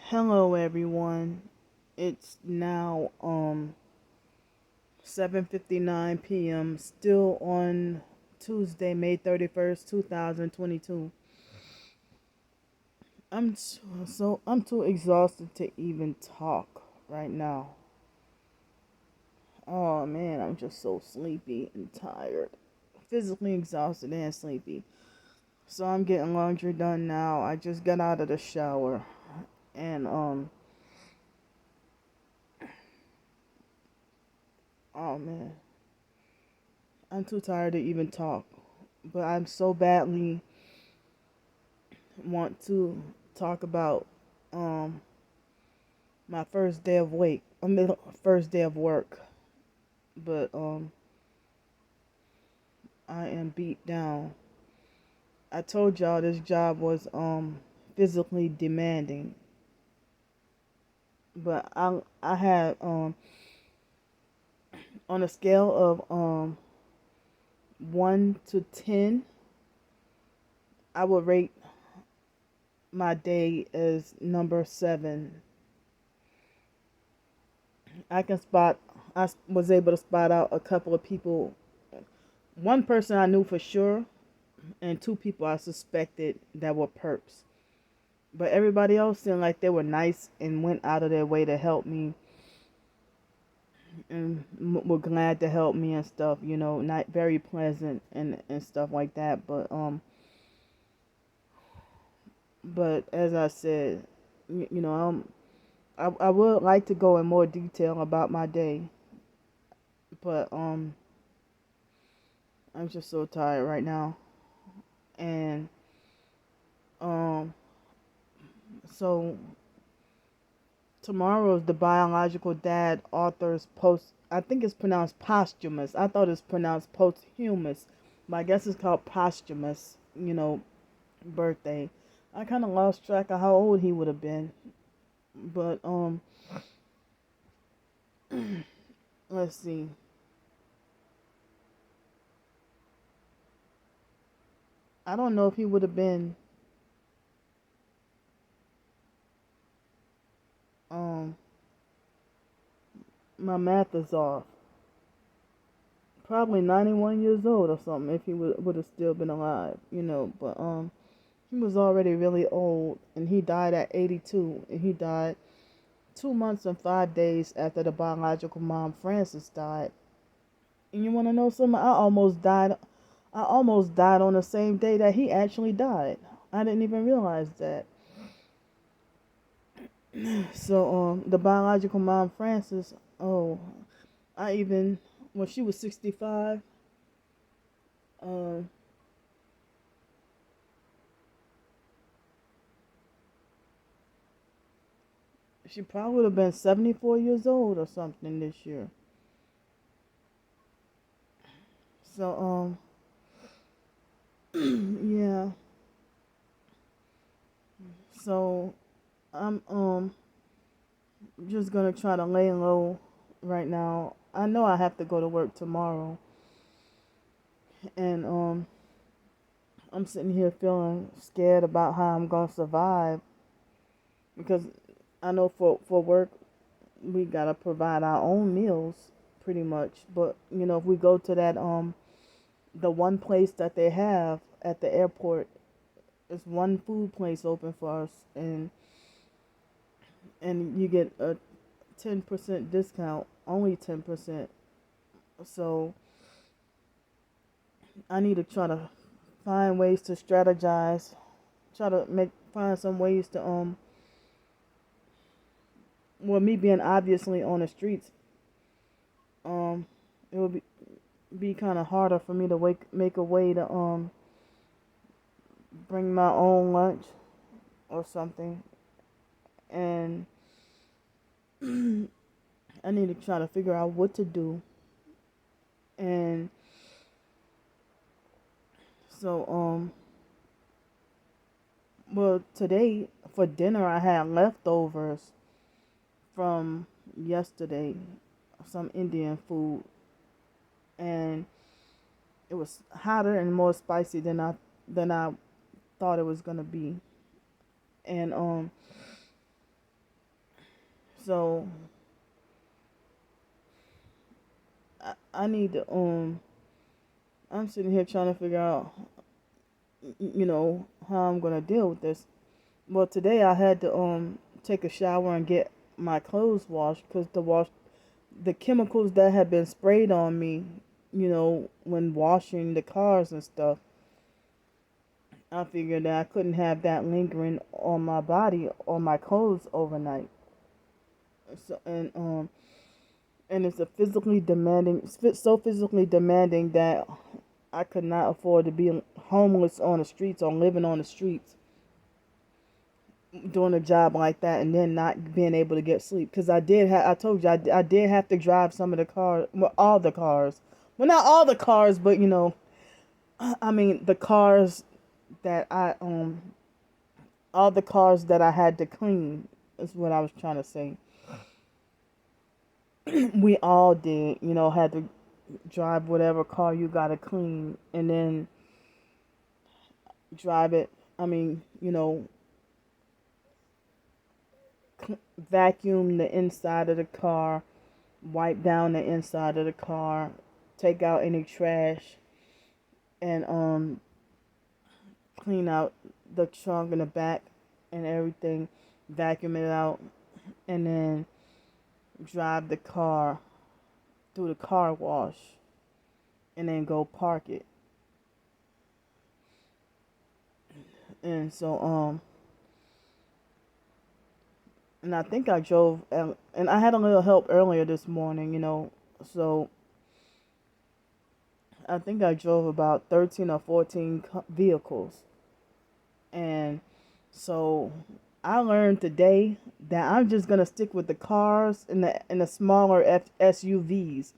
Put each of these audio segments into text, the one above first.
Hello everyone. It's now 7:59 p.m. still on Tuesday, May 31st, 2022. I'm too exhausted to even talk right now. Oh man, I'm just so sleepy and tired. Physically exhausted and sleepy. So I'm getting laundry done now. I just got out of the shower and oh man, I'm too tired to even talk. But I'm so badly want to talk about um my first day of wake, first day of work, but I am beat down. I told y'all this job was physically demanding, but I had on a scale of 1 to 10, I would rate my day as number 7. I can spot I was able to spot out a couple of people. One person I knew for sure, and 2 people I suspected that were perps. But everybody else seemed like they were nice and went out of their way to help me and were glad to help me and stuff. Not very pleasant and stuff like that. But as I said, I would like to go in more detail about my day, but I'm just so tired right now, and um so tomorrow is the biological dad author's post. I think it's pronounced posthumous. I thought it's pronounced posthumous, but I guess it's called posthumous. Birthday. I kind of lost track of how old he would have been, but let's see. I don't know if he would have been um. My math is off. Probably 91 years old or something if he would have still been alive. But he was already really old, and he died at 82, and he died 2 months and 5 days after the biological mom Frances died. And you want to know something? I almost died on the same day that he actually died. I didn't even realize that. So the biological mom Frances, oh, I even when she was 65, um, she probably would have been 74 years old or something this year. So yeah. So I'm just gonna try to lay low right now. I know I have to go to work tomorrow, and I'm sitting here feeling scared about how I'm gonna survive because I know for work we gotta provide our own meals pretty much. But if we go to that the one place that they have at the airport, there's one food place open for us, and you get a 10% discount, only 10%. So I need to try to find ways to strategize, try to find some ways to well, me being obviously on the streets, um it would be kind of harder for me to make a way to bring my own lunch or something, and I need to try to figure out what to do. And so well, today for dinner I had leftovers from yesterday, some Indian food, and it was hotter and more spicy than I thought it was gonna be. And So I need to I'm sitting here trying to figure out how I'm gonna deal with this. Well, today I had to take a shower and get my clothes washed because the chemicals that had been sprayed on me, when washing the cars and stuff. I figured that I couldn't have that lingering on my body or my clothes overnight. So and it's a so physically demanding that I could not afford to be homeless on the streets or living on the streets doing a job like that and then not being able to get sleep. Because I told you, I did have to drive some of the cars, well, all the cars. Well, not all the cars, but I mean, the cars that all the cars that I had to clean is what I was trying to say. We all did, had to drive whatever car you got to clean and then drive it. I mean, vacuum the inside of the car, wipe down the inside of the car, take out any trash, and clean out the trunk and the back and everything, vacuum it out, and then drive the car through the car wash, and then go park it. And so and I think I drove, and I had a little help earlier this morning, so I think I drove about 13 or 14 vehicles. And so I learned today that I'm just gonna stick with the cars and the smaller SUVs,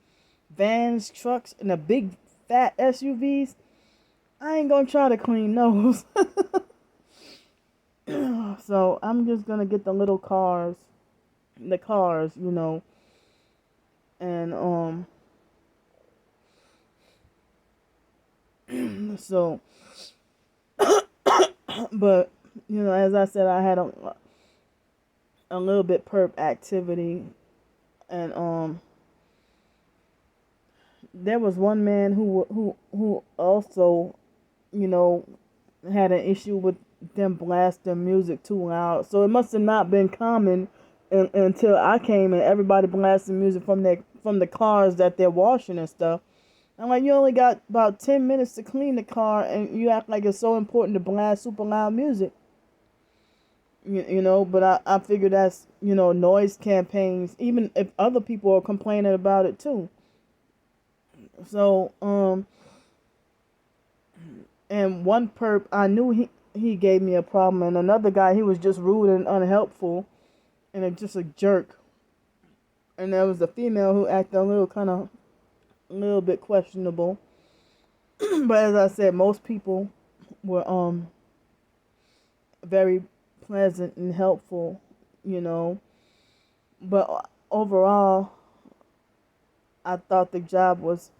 vans, trucks, and the big fat SUVs. I ain't gonna try to clean those. So I'm just gonna get the little cars, and so, but as I said, I had a little bit perp activity, and there was one man who also, had an issue with them blasting music too loud. So it must have not been common until I came and everybody blasting music from the cars that they're washing and stuff. I'm like, you only got about 10 minutes to clean the car, and you act like it's so important to blast super loud music. But I figure that's, noise campaigns, even if other people are complaining about it too. So, and one perp, I knew he gave me a problem, and another guy, he was just rude and unhelpful, and just a jerk. And there was a female who acted a little bit questionable. But as I said, most people were very pleasant and helpful, But overall, I thought the job was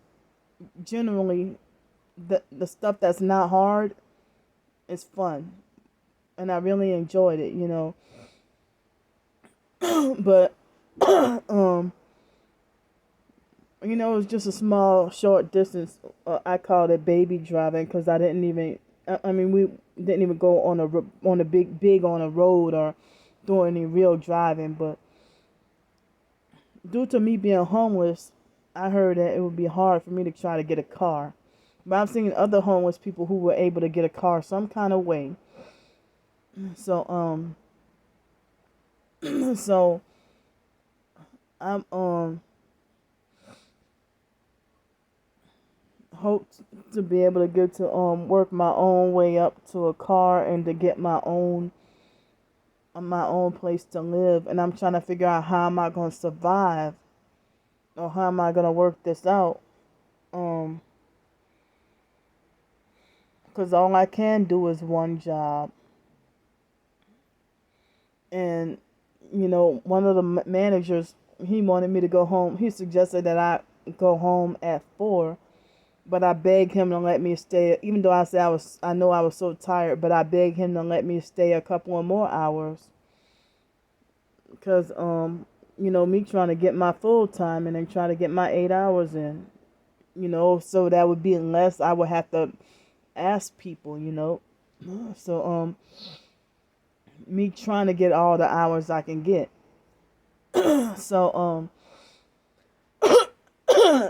generally the stuff that's not hard is fun, and I really enjoyed it, But it was just a small, short distance. I called it baby driving because I didn't even. I mean, we didn't even go on a big on a road or do any real driving. But due to me being homeless, I heard that it would be hard for me to try to get a car. But I've seen other homeless people who were able to get a car some kind of way. So so I'm hope to be able to get to work my own way up to a car and to get my own place to live. And I'm trying to figure out how am I going to survive, or how am I going to work this out. Because all I can do is one job. And one of the managers, he wanted me to go home. He suggested that I go home at 4. But I begged him to let me stay, even though I said I know I was so tired, but I begged him to let me stay a couple of more hours. Because me trying to get my full time and then trying to get my 8 hours in, so that would be less I would have to ask people. So me trying to get all the hours I can get. So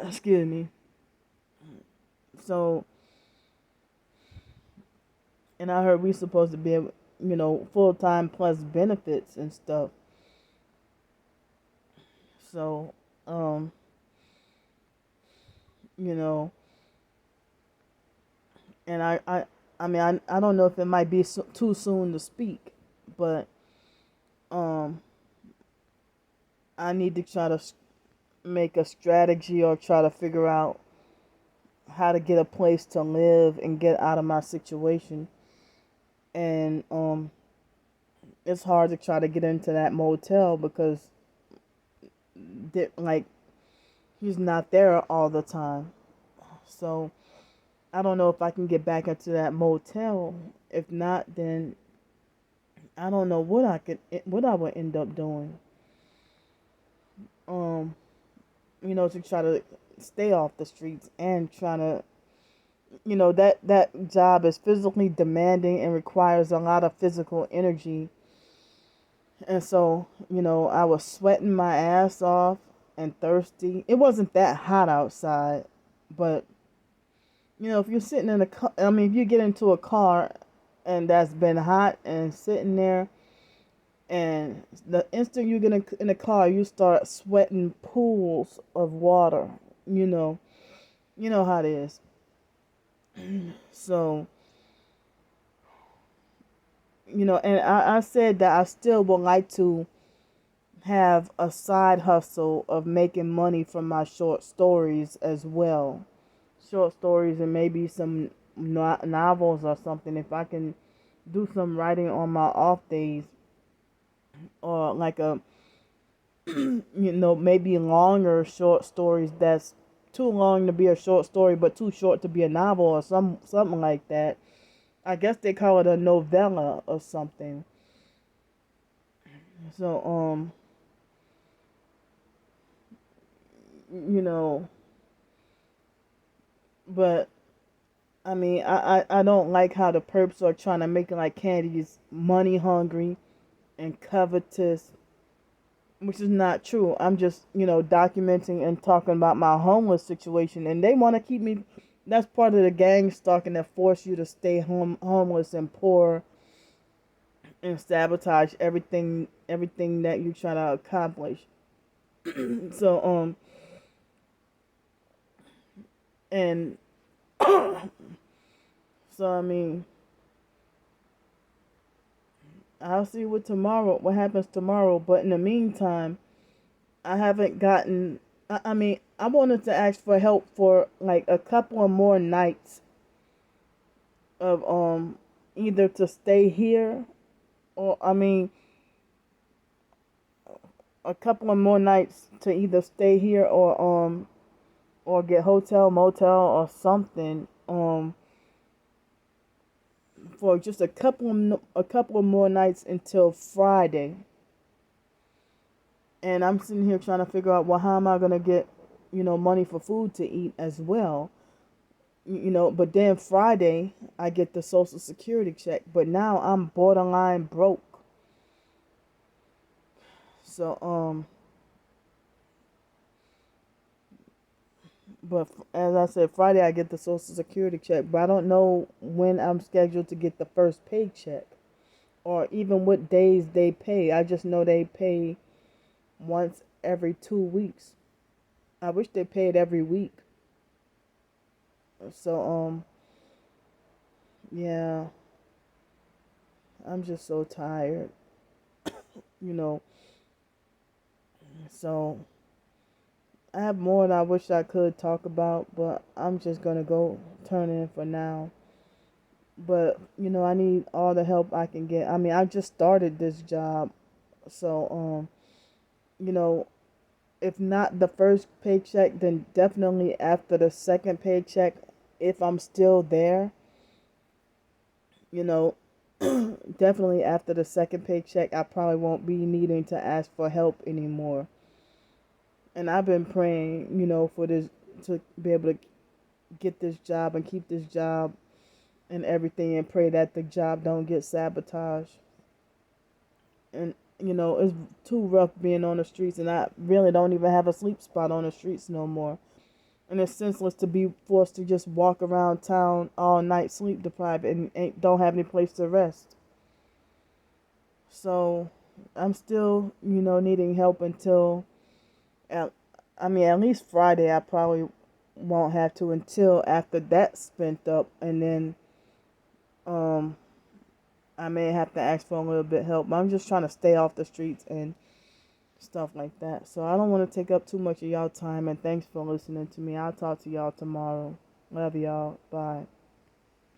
excuse me. So, and I heard we supposed to be able, full time plus benefits and stuff. So, you know, and I mean, I don't know if it might be too soon to speak, but um, I need to try to make a strategy or try to figure out how to get a place to live and get out of my situation. And it's hard to try to get into that motel because like he's not there all the time. So I don't know if I can get back into that motel. If not, then I don't know what I would end up doing. Um, to try to stay off the streets and try to, that job is physically demanding and requires a lot of physical energy. And so, I was sweating my ass off and thirsty. It wasn't that hot outside, but if you're sitting in a car, I mean, if you get into a car and that's been hot and sitting there, and the instant you get in the car, you start sweating pools of water. You know how it is. So, and I said that I still would like to have a side hustle of making money from my short stories as well. Short stories and maybe some novels or something. If I can do some writing on my off days, or like maybe longer short stories that's too long to be a short story but too short to be a novel or something like that. I guess they call it a novella or something. So but I mean, I don't like how the perps are trying to make it like Candy's money hungry and covetous, which is not true. I'm just, documenting and talking about my homeless situation, and they want to keep me. That's part of the gang stalking that force you to stay homeless and poor and sabotage everything that you try to accomplish. So and so I mean, I'll see what happens tomorrow. But in the meantime, I haven't gotten. I mean, I wanted to ask for help for like a couple of more nights of either to stay here, or I mean, a couple of more nights to either stay here or get hotel, motel, or something for just a couple of more nights until Friday. And I'm sitting here trying to figure out, well, how am I gonna get money for food to eat as well? But then Friday I get the Social Security check, but now I'm borderline broke. So but as I said, Friday I get the Social Security check, but I don't know when I'm scheduled to get the first paycheck or even what days they pay. I just know they pay once every 2 weeks. I wish they paid every week. So yeah, I'm just so tired, you know. So I have more that I wish I could talk about, but I'm just gonna go turn in for now. But I need all the help I can get. I mean, I just started this job, so you know, if not the first paycheck, then definitely after the second paycheck, if I'm still there, you know, definitely after the second paycheck, I probably won't be needing to ask for help anymore. And I've been praying, for this, to be able to get this job and keep this job and everything, and pray that the job don't get sabotaged. And it's too rough being on the streets, and I really don't even have a sleep spot on the streets no more. And it's senseless to be forced to just walk around town all night, sleep deprived, and don't have any place to rest. So I'm still, needing help until, at, at least Friday. I probably won't have to until after that's spent up, and then um, I may have to ask for a little bit help. But I'm just trying to stay off the streets and stuff like that. So I don't want to take up too much of y'all time, and thanks for listening to me. I'll talk to y'all tomorrow. Love y'all. Bye.